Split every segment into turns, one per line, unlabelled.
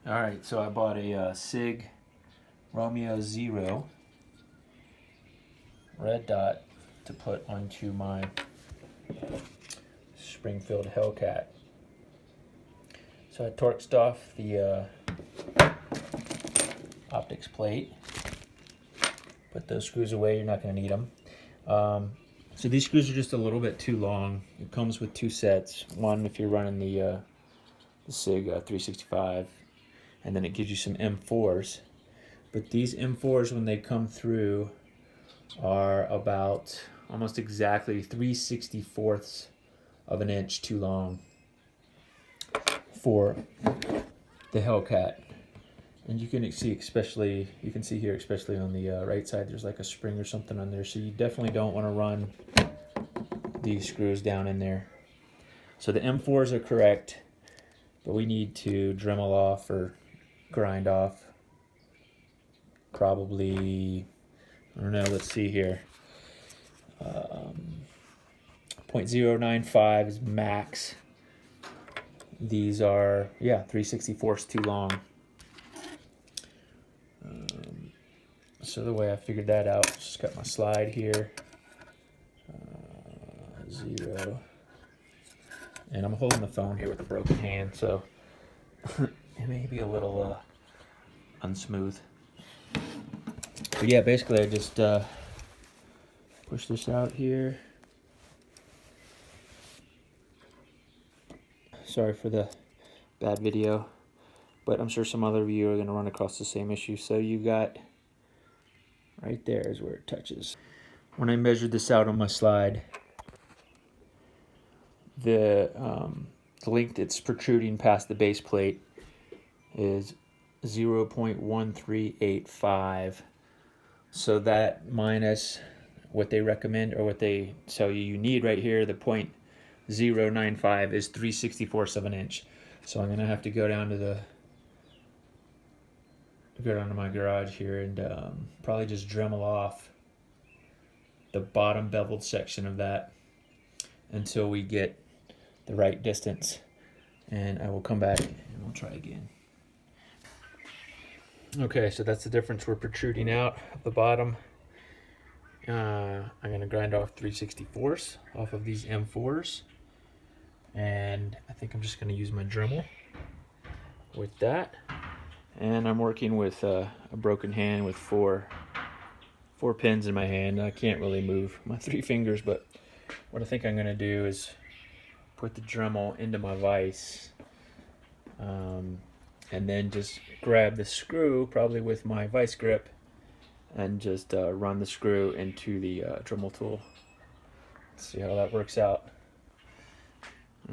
Alright, so I bought a Sig Romeo 0 red dot to put onto my Springfield Hellcat. So I torqued off the optics plate. Put those screws away, you're not going to need them. So these screws are just a little bit too long. It comes with two sets. One if you're running the Sig 365, and then it gives you some M4s. But these M4s, when they come through, are about almost exactly 3/64ths of an inch too long for the Hellcat. And you can see, especially here, especially on the right side, there's like a spring or something on there. So you definitely don't want to run these screws down in there. So the M4s are correct, but we need to Dremel off or grind off probably, I don't know, let's see here. 0.095 is max. These are, yeah, 3/64ths too long. So the way I figured that out, just got my slide here, 0, and I'm holding the phone here with a broken hand, so it may be a little unsmooth. But yeah, basically I just push this out here. Sorry for the bad video, but I'm sure some other of you are going to run across the same issue. So you got, right there is where it touches. When I measured this out on my slide, the length that's protruding past the base plate is 0.1385. So that minus what they recommend, or what they tell you need right here, the 0.095 is 3/64ths of an inch. So I'm gonna have to go down to my garage here and probably just Dremel off the bottom beveled section of that until we get the right distance, and I will come back and we'll try again. Okay, so that's the difference. We're protruding out of the bottom. I'm going to grind off 3/64ths off of these M4s, and I think I'm just going to use my Dremel with that. And I'm working with a broken hand with four pins in my hand. I can't really move my 3 fingers, but what I think I'm going to do is put the Dremel into my vise, and then just grab the screw, probably with my vise grip, and just run the screw into the Dremel tool. Let's see how that works out.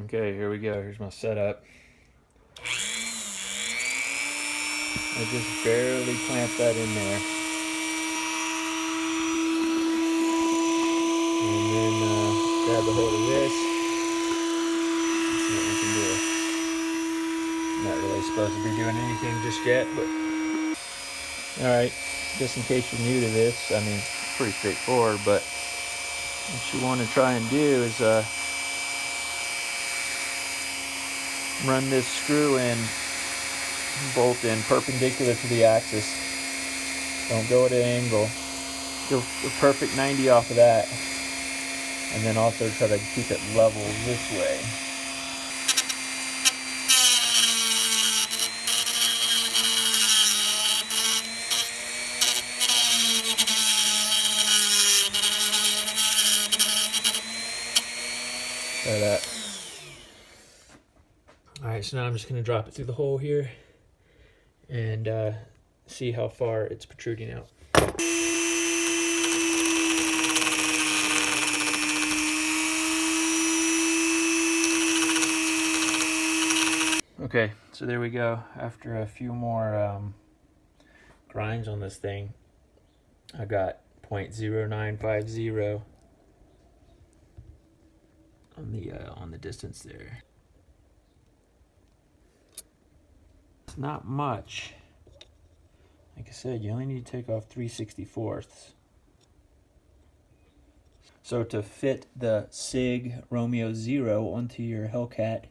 Okay, here we go. Here's my setup. I just barely clamp that in there. And then grab a hold of this. Let's see what we can do. Not really supposed to be doing anything just yet, but alright, just in case you're new to this, I mean, it's pretty straightforward, but what you want to try and do is run this screw in, bolt in perpendicular to the axis. Don't go at an angle. Go a perfect 90 off of that, and then also try to keep it level this way. Try that. Alright, so now I'm just going to drop it through the hole here and see how far it's protruding out. Okay, so there we go. After a few more grinds on this thing, I got 0.0950 on the distance there. It's not much. Like I said, you only need to take off 3/64ths. So to fit the Sig Romeo 0 onto your Hellcat,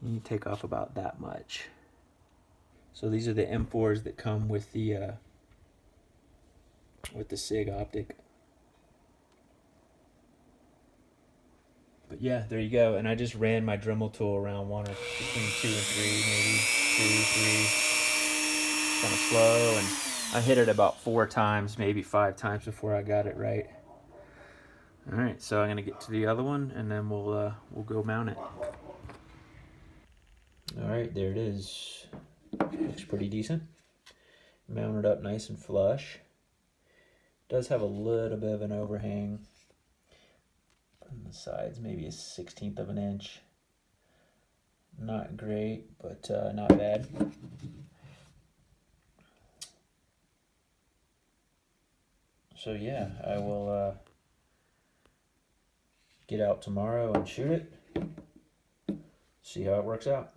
You take off about that much. So these are the M4s that come with the Sig optic. But yeah, there you go. And I just ran my Dremel tool around one or between 2 and 3, maybe 2, 3, kind of slow, and I hit it about 4 times, maybe 5 times before I got it right. All right, so I'm gonna get to the other one, and then we'll go mount it. All right, there it is. Looks pretty decent. Mounted up nice and flush. Does have a little bit of an overhang on the sides, maybe a 1/16 of an inch. Not great, but not bad. So yeah, I will get out tomorrow and shoot it, see how it works out.